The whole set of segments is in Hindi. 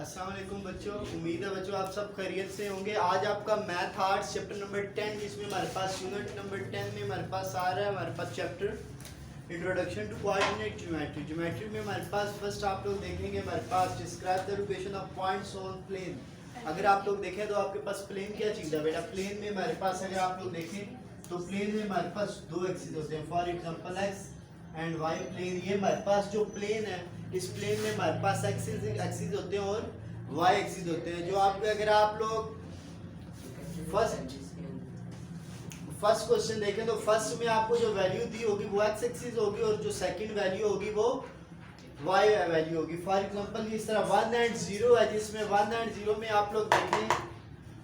अस्सलाम वालेकुम बच्चों, उम्मीद है बच्चों आप सब खैरियत से होंगे। आज आपका मैथ आर्ट्स चैप्टर नंबर 10 जिसमें हमारे पास यूनिट नंबर 10 में हमारे पास आ रहा है हमारे पास chapter introduction to coordinate geometry. Geometry में हमारे पास फर्स्ट आप लोग देखेंगे हमारे पास describe the location of points on plane. अगर आप लोग देखें तो आपके पास प्लेन क्या चीज़ है बेटा। प्लेन में हमारे पास अगर आप लोग देखें तो प्लेन में हमारे पास दो एक्सिस होते हैं, for example X and Y plane. ये हमारे पास जो प्लेन है इस प्लेन में हमारे पास एक्सिस होते हैं और वाई एक्सिस होते हैं। जो आप अगर आप लोग फर्स्ट क्वेश्चन देखें तो फर्स्ट में आपको जो वैल्यू दी होगी वो एक्स एक्सिस होगी और जो सेकंड वैल्यू होगी वो वाई वैल्यू होगी। फॉर एग्जांपल इस तरह 1 एंड 0 है, जिसमें 1 एंड 0 में आप लोग देखें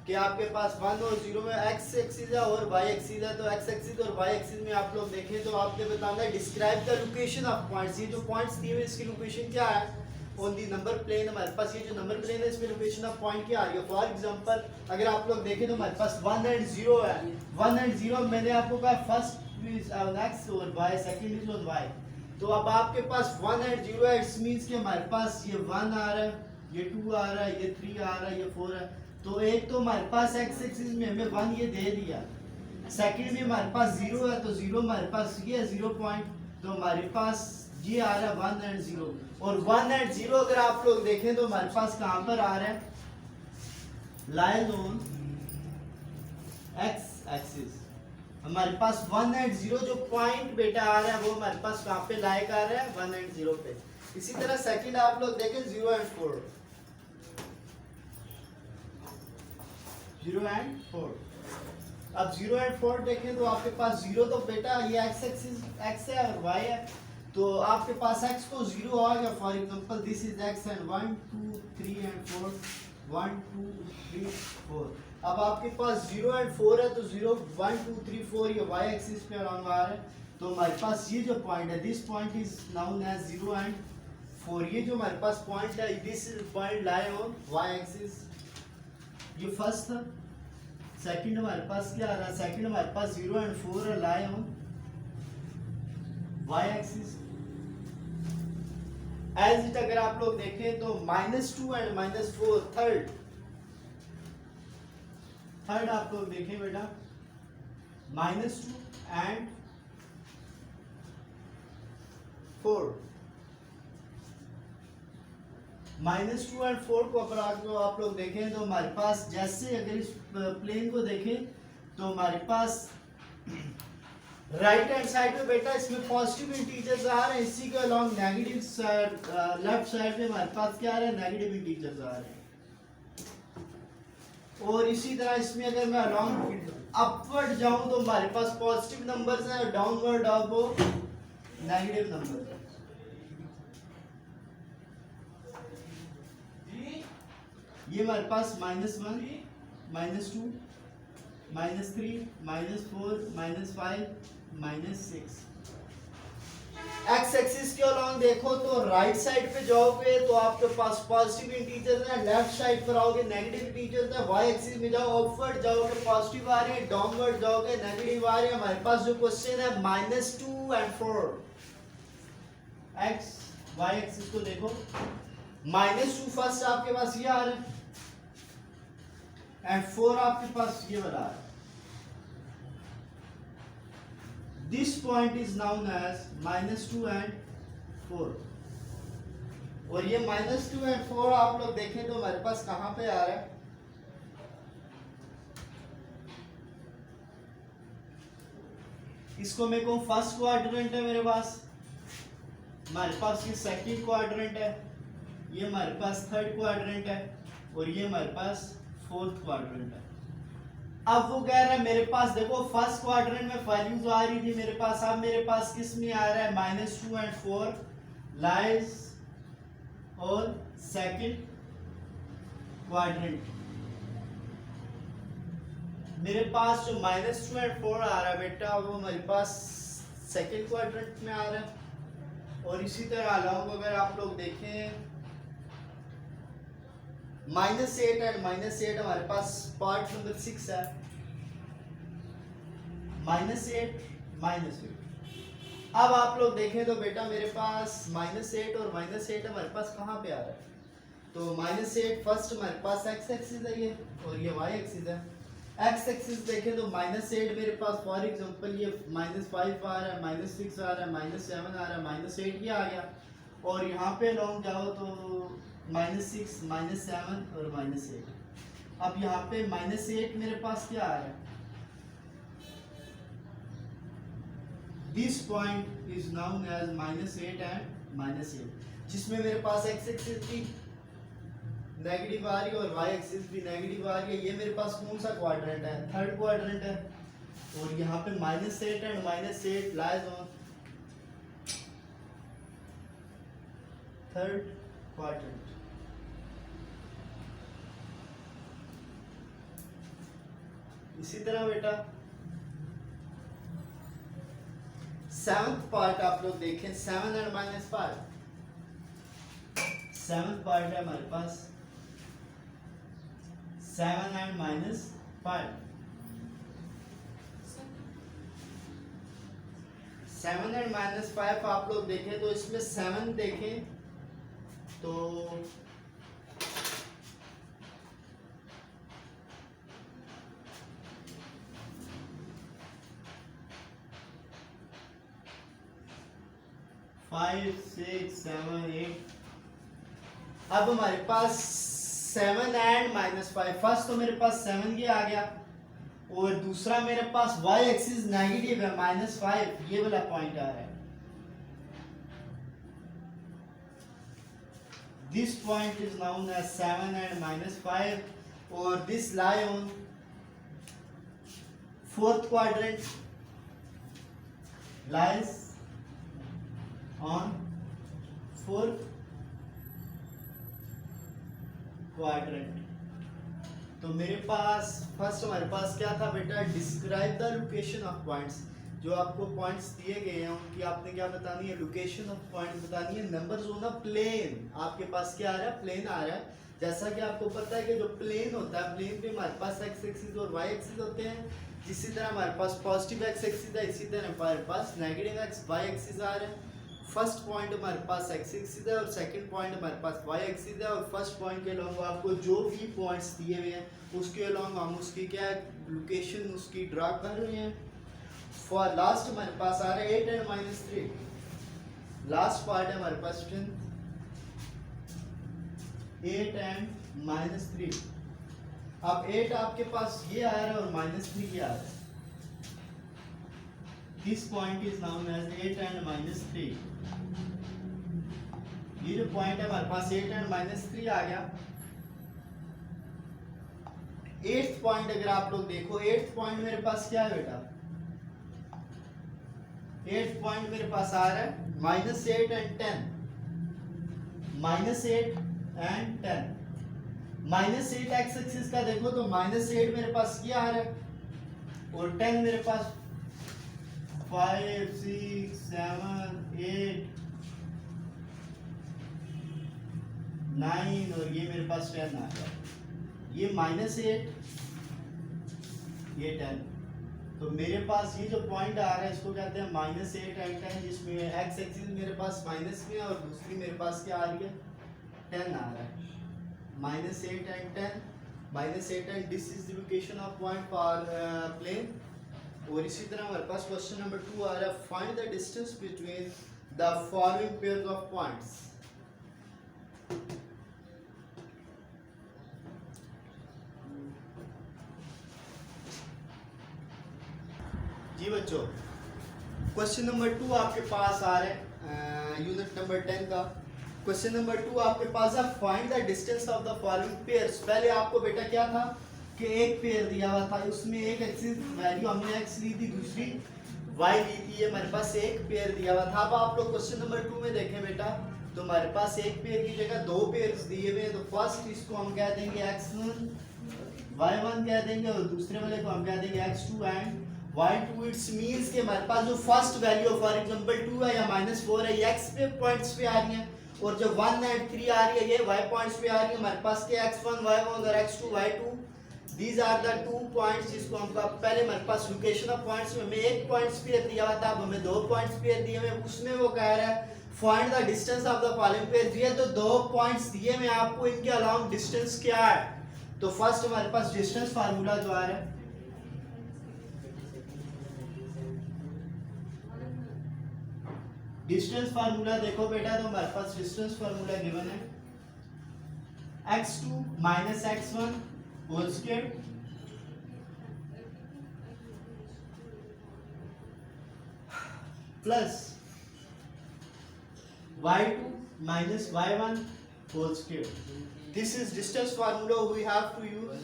कि आपके पास 1 और 0 में एक्स एक्सिस है और वाई एक्सिस है। तो एक्स एक्सिस और वाई एक्सिस में आप लोग देखें तो आपने बताना है describe the location of points. ये जो पॉइंट्स दिए हुए इसकी लोकेशन क्या है ऑन दी नंबर प्लेन। हमारे पास ये जो नंबर प्लेन है इसमें लोकेशन ऑफ पॉइंट क्या आ रही है। फॉर एग्जांपल अगर आप लोग देखें तो हमारे पास 1 एंड 0 है। 1 एंड 0 मैंने आपको कहा फर्स्ट इज ऑन एक्स और Y, second is on Y. तो अब आपके पास 1 एंड 0 है, इट्स मींस कि हमारे पास ये 1 आ रहा है, ये 2 आ रहा है, ये 3 आ रहा है, ये 4 है। तो एक तो हमारे पास एक्स एक्सिस में हमें 1 ये दे दिया, सेकंड में हमारे पास 0 है तो 0 हमारे पास ये है 0 पॉइंट। तो हमारे पास ये आ रहा है 1 एंड 0 और 1 एंड 0 अगर आप लोग देखें तो हमारे पास कहां पर आ रहा है, लाइज ऑन एक्स एक्सिस। हमारे पास 1 एंड 0 जो पॉइंट बेटा आ रहा है वो हमारे पास कहां पे लाइक आ रहा है 1 एंड 0 पे। इसी तरह सेकंड आप लोग देखें 0 एंड 4, 0 एंड 4। अब 0 एंड 4 देखें तो आपके पास 0 तो बेटा ये एक्स एक्सिस एक्स है और वाई है, तो आपके पास x तो 0 आ गया। For example this is x and 1 2 3 and 4, 1 2 3 4। अब आपके पास 0 एंड 4 है तो 0 1 2 3 4 ये y एक्सिस पे अराउंड आ रहा है। तो हमारे पास ये जो पॉइंट है this point is known as 0 and 4। ये जो हमारे पास पॉइंट है this point lie on y axis. ये फर्स्ट था। सेकंड हमारे पास क्या आ रहा है, सेकंड हमारे पास 0 and 4 lie on y axis. As it अगर आप लोग देखें तो -2 एंड -4 थर्ड आप लोग देखें बेटा -2 एंड 4, -2 एंड 4 को अगर आप लोग देखें तो हमारे पास जैसे अगर इस प्लेन को देखें तो हमारे पास राइट हैंड साइड पे बेटा इसमें पॉजिटिव इंटीजर्स आ रहे हैं, इसी के along negative side left side पे हमारे पास क्या आ रहा है नेगेटिव इंटीजर्स आ रहे हैं। और इसी तरह इसमें अगर मैं अलोंग अपवर्ड जाऊं तो हमारे पास पॉजिटिव नंबर्स हैं और डाउनवर्ड अब वो नेगेटिव नंबर है। ये हमारे पास -1 -2 -3 -4 -5 -6। एक्स एक्सिस के अलोंग देखो तो राइट साइड पे जाओगे तो आपके पास पॉजिटिव इंटीजर्स हैं, लेफ्ट साइड पर आओगे नेगेटिव इंटीजर्स हैं। वाई एक्सिस में जाओ अपवर्ड जाओगे पॉजिटिव आ रहे हैं, डाउनवर्ड जाओगे नेगेटिव आ रहे हैं। हमारे पास जो क्वेश्चन है -2 एंड 4 एक्स वाई एक्सिस को देखो, -2 फर्स्ट आपके पास ये आ रहा है एंड 4 आपके पास ये वाला आ रहा है। This point is known as -2 and 4 और ये -2 and 4 आप लोग देखें तो हमारे पास कहां पे आ रहा है, इसको मैं कहूं फर्स्ट क्वाड्रेंट है मेरे पास, हमारे पास ये सेकंड क्वाड्रेंट है, ये हमारे पास थर्ड क्वाड्रेंट है और ये हमारे पास फोर्थ क्वाड्रेंट है। अब वो कह रहा है मेरे पास देखो फर्स्ट क्वाड्रेंट में वैल्यूज आ रही थी मेरे पास, अब मेरे पास किस में आ रहा है -2 एंड 4 लाइज और सेकंड क्वाड्रेंट। मेरे पास जो -2 एंड 4 आ रहा है बेटा वो हमारे पास सेकंड क्वाड्रेंट में आ रहा है। और इसी तरह अलाउ अगर आप लोग देखें -8 एंड -8 हमारे पास पार्ट नंबर 6 है, -8 अब आप लोग देखें तो बेटा मेरे पास -8 और -8 हमारे पास कहाँ पे आ रहा है, तो -8 फर्स्ट हमारे पास x एक्सिस है ये, और ये y एक्सिस है। x एक्सिस देखें तो -8 मेरे पास फॉर एग्जांपल ये -5 आ रहा है, -6 आ रहा है, -7 आ रहा है, -8 ये आ गया। और यहाँ पे लॉन्ग जाओ तो -6, -7 और -8। अब यहाँ पे -8 मेरे पास क्या आ रहा है, this point is known as -8 and -8, जिसमें मेरे पास x एक्सिस भी नेगेटिव आ रही है और y एक्सिस भी नेगेटिव आ रही है। ये मेरे पास कौन सा क्वाड्रेंट है, थर्ड क्वाड्रेंट है। और यहाँ पे -8 and -8 lies on third quadrant. इसी तरह बेटा सेवंथ पार्ट आप लोग देखें, 7 एंड -5। सेवंथ पार्ट है हमारे पास 7 एंड -5। 7 एंड -5 आप लोग देखें तो इसमें 7 देखें तो फाइव, 6, 7, 8। अब हमारे पास 7 एंड -5, फर्स्ट तो मेरे पास 7 ये आ गया, और दूसरा मेरे पास y एक्सिस नेगेटिव है -5, ये वाला पॉइंट आ रहा है। This point is known as 7 and -5, और this lie on fourth quadrant, lies on fourth quadrant. तो मेरे पास फर्स्ट हमारे पास क्या था बेटा, describe the location of points. जो आपको पॉइंट्स दिए गए हैं उनकी आपने क्या बतानी है, लोकेशन ऑफ पॉइंट बतानी है। नंबर्स ऑन अ प्लेन, आपके पास क्या आ रहा है, प्लेन आ रहा है। जैसा कि आपको पता है कि जो प्लेन होता है, प्लेन पे हमारे पास x एक्सिस और y एक्सिस होते हैं। इसी तरह हमारे पास पॉजिटिव x एक्सिस है, इसी तरह हमारे पास नेगेटिव y एक्सिस आ रहा है। फर्स्ट पॉइंट हमारे पास x एक्सिस है और सेकंड पॉइंट हमारे पास y एक्सिस है। और फर्स्ट पॉइंट के अलोंग आपको जो भी पॉइंट्स दिए हुए हैं उसके अलोंग हम उसकी क्या लोकेशन उसकी ड्रा कर रहे हैं। फॉर लास्ट हमारे पास आ रहा है 8 एंड -3। लास्ट पार्ट है हमारे पास 8 एंड -3। अब 8 आपके पास ये आ रहा है और -3 ये आ रहा है। This point is known as 8 and -3। ये जो पॉइंट है हमारे पास 8 एंड -3 आ गया। 8th पॉइंट अगर आप लोग देखो, 8th पॉइंट मेरे पास क्या है बेटा, 8th पॉइंट मेरे पास आ रहा है -8 एंड 10, -8 एंड 10। -8 एक्स एक्सिस का देखो तो -8 मेरे पास ये आ रहा है और 10 मेरे पास 5, 6, 7, 8, 9 और ये मेरे पास 10 आ गया। ये -8, ये 10। तो मेरे पास ये जो पॉइंट आ रहा है इसको कहते हैं -8 एंड 10, जिसमें एक्स एक्सिस मेरे पास माइनस में है और दूसरी मेरे पास क्या आ रही है, 10 आ रहा है। -8 and 10, -8 and this is the location of point for plane. और इसी तरह हमारे पास क्वेश्चन नंबर 2 आ रहा है, find the distance between the following pairs of points. जी बच्चों, क्वेश्चन नंबर 2 आपके पास आ रहा है यूनिट नंबर 10 का। क्वेश्चन नंबर 2 आपके पास है, find the distance of the following pairs. पहले आपको बेटा क्या था कि एक पेयर दिया हुआ था, उसमें एक एक्सिस वैल्यू हमने x ली थी, दूसरी y ली थी। ये हमारे पास एक पेयर दिया हुआ था। अब आप लोग क्वेश्चन नंबर 2 में देखें बेटा, तो हमारे पास एक पेयर की जगह दो पेयर्स दिए हुए हैं। तो फर्स्ट इसको हम कह देंगे x1 y1 कह देंगे और दूसरे वाले को हम कह देंगे x2 and y2। It's means कि हमारे पास जो फर्स्ट वैल्यू फॉर एग्जांपल 2 है या -4 है, ये x पे पॉइंट्स पे आ रही है, और जो 1 एंड 3 आ रही है ये y पॉइंट्स पे आ रही है। हमारे पास के x1 y1 और x2 y2, these are the 2 points जिसको हम पहले हमारे पास लोकेशन ऑफ पॉइंट्स में हमें एक पॉइंट्स पेयर दिया हुआ था, अब हमें दो पॉइंट्स पेयर दिए हुए। उसमें वो कह रहा है find the distance of the following pair. ये तो दो पॉइंट्स दिए मैं आपको, इनके अलाउंग डिस्टेंस क्या है। तो फर्स्ट हमारे पास डिस्टेंस फार्मूला जो आ रहा है, डिस्टेंस फार्मूला देखो बेटा, तो हमारे पास डिस्टेंस फार्मूला गिवन है x2 minus x1 whole square plus y2 minus y1 whole square. This is distance formula we have to use.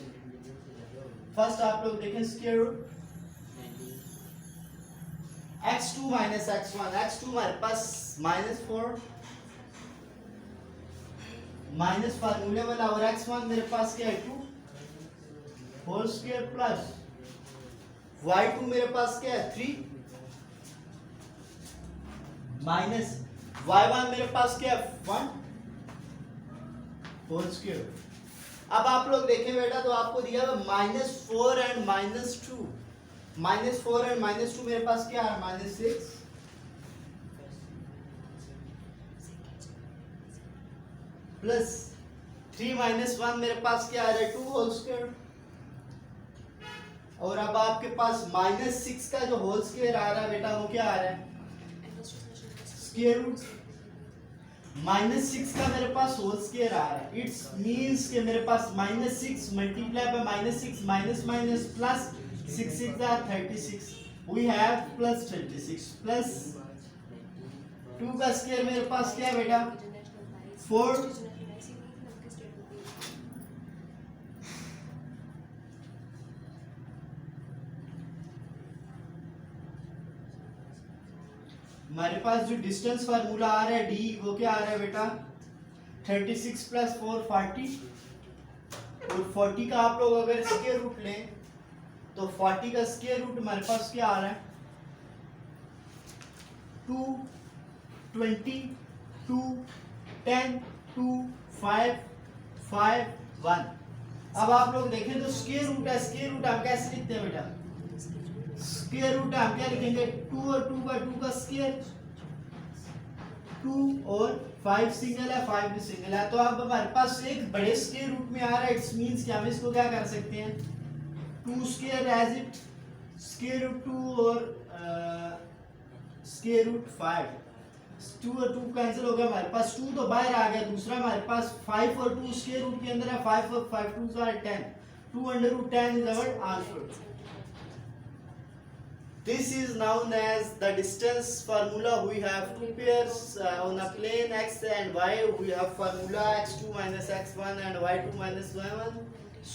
First आप लोग देखें square root x2 minus x1, x2 हमारे पास -4 माइनस फार्मूले वाला, और x1 मेरे पास क्या है 2 होल स्क्वायर प्लस y2 मेरे पास क्या है 3 माइनस y1 मेरे पास क्या है 1 होल स्क्वायर। अब आप लोग देखें बेटा, तो आपको दिया हुआ -4 एंड -2, -4 एंड -2 मेरे पास क्या है -6 प्लस 3 -1 मेरे पास क्या आ रहा है 2 होल स्क्वायर। और अब आपके पास -6 का जो होल स्क्वायर आ रहा है बेटा, वो क्या आ रहा है स्क्वायर रूट। -6 का मेरे पास होल स्क्वायर आ रहा है, इट्स मींस के मेरे पास -6 multiply by -6 minus minus plus 6 6 are 36, we have plus 36 plus 2 का स्क्वायर मेरे पास क्या है बेटा 4 हमारे पास जो डिस्टेंस फार्मूला आ रहा है डी, वो क्या आ रहा है बेटा 36 प्लस 4 40, और 40 का आप लोग अगर स्क्वायर रूट लें तो 40 का स्क्वायर रूट हमारे पास क्या आ रहा है 2 20 2 10 2 5 5 1। अब आप लोग देखें तो स्क्वायर रूट है, स्क्वायर रूट हम कैसे लिखते हैं बेटा, स्क्वायर रूट हम क्या लिखेंगे 2 और 2 का 2 का स्क्वायर, 2 और 5 सिंगल है 5 भी सिंगल है। तो अब हमारे पास एक बड़े स्क्वायर रूट में आ रहा है, इट्स मींस कि हम इसको क्या कर सकते हैं 2 square as it square root 2 और स्क्वायर रूट 5, 2 और 2 कैंसिल हो गया, हमारे पास 2 तो बाहर आ गया, दूसरा हमारे पास 5 और 2 स्क्वायर रूट के अंदर है, 5 और 5 2 are 10, 2 under root 10 is our answer. This is known as the distance formula. We have two pairs on a plane x and y. We have formula x2 minus x1 and y2 minus y1.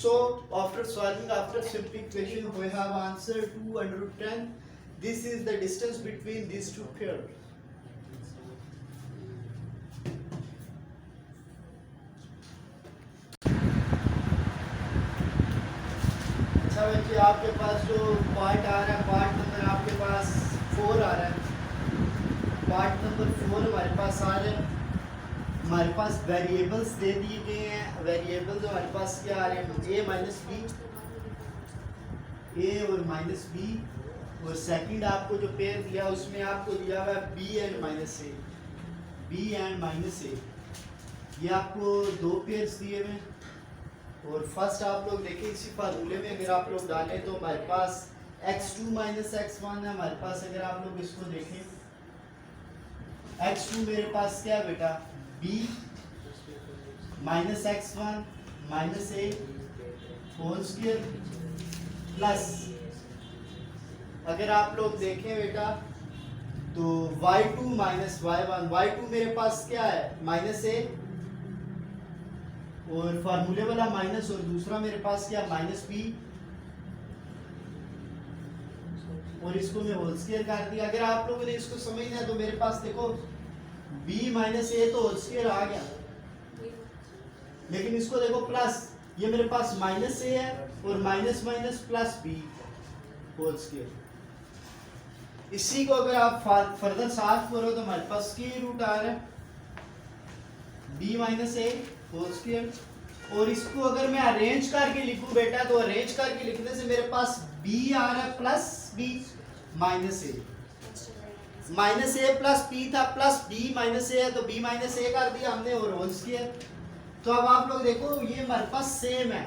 So after solving, after simplification, we have answer 2 under root 10. This is the distance between these two pairs. अच्छा बच्चे, आपके पास जो पार्ट आ रहा है, पार्ट नंबर आपके पास 4 आ रहा है, पार्ट नंबर 4 हमारे पास आ रहा है। हमारे पास वेरिएबल्स दे दिए गए हैं, वेरिएबल्स हमारे पास क्या आ रहे हैं a माइनस बी, a और माइनस बी, और सेकंड आपको जो पेयर दिया उसमें आपको दिया हुआ है b and minus a, b and minus a, ये आपको दो पेयर्स दिए हुए हैं। और फर्स्ट आप लोग देखें इसी फार्मूले में अगर आप लोग डालें तो हमारे पास x2 माइनस x1 है, हमारे पास अगर आप लोग इसको देखें x2 मेरे पास क्या है बेटा b माइनस x1 माइनस ए होल स्क्वायर प्लस, अगर आप लोग देखें बेटा तो y2 माइनस y1, y2 मेरे पास क्या है माइनस ए और फार्मूले वाला माइनस, और दूसरा मेरे पास क्या माइनस बी, और इसको मैं होल स्क्वायर कर दिया। अगर आप लोगों ने इसको समझना है तो मेरे पास देखो b माइनस ए तो होल स्क्वायर आ गया, लेकिन इसको देखो प्लस, ये मेरे पास माइनस ए है और minus minus plus B whole square. इसी को अगर आप फर्दर साथ करो तो हमारे पास स्क्वायर रूट आ रहा है b माइनस ए होल स्क्वायर, और इसको अगर मैं अरेंज करके लिखूं बेटा तो अरेंज करके लिखने से मेरे पास b आ रहा है प्लस b माइनस ए, माइनस ए प्लस पी था प्लस बी माइनस ए है तो बी माइनस ए कर दिया हमने और होल स्क्वायर। तो अब आप लोग देखो ये हमारे पास सेम है,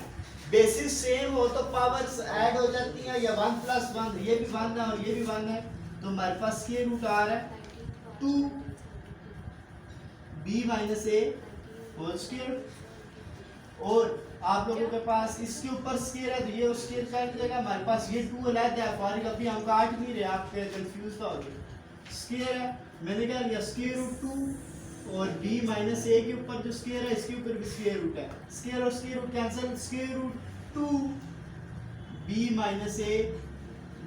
बेसिस सेम हो तो पावर्स ऐड हो जाती हैं, या 1 प्लस 1 ये भी 1 है और ये भी 1 है, तो हमारे पास स्क्वायर रूट आ रहा है 2 बी माइनस ए होल स्क्वायर। और आप लोगों के पास इसके ऊपर स्क्वायर है तो ये स्क्वायर कर देगा, हमारे पास ये 2 अलग है, फॉर अभी हम काट नहीं रहे, आप कंफ्यूज ना हो गए। स्क्वायर है, मैंने क्या लिया स्क्वायर रूट 2 और b माइनस ए के ऊपर जो स्क्वायर है इसके ऊपर भी स्क्वायर रूट है, स्क्वायर और square root cancel, square root 2 b minus a,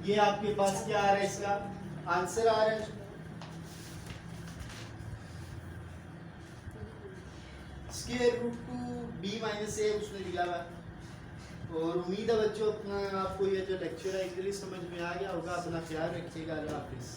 ये आपके पास क्या आ रहा है, इसका आंसर आ रहा है स्क्वायर रूट 2 b माइनस ए उसने लिखा हुआ है। और उम्मीद है बच्चों अपना आपको ये जो लेक्चर है इजीली समझ में आ गया होगा, अपना ख्याल रखिएगा, अल्लाह हाफिज़।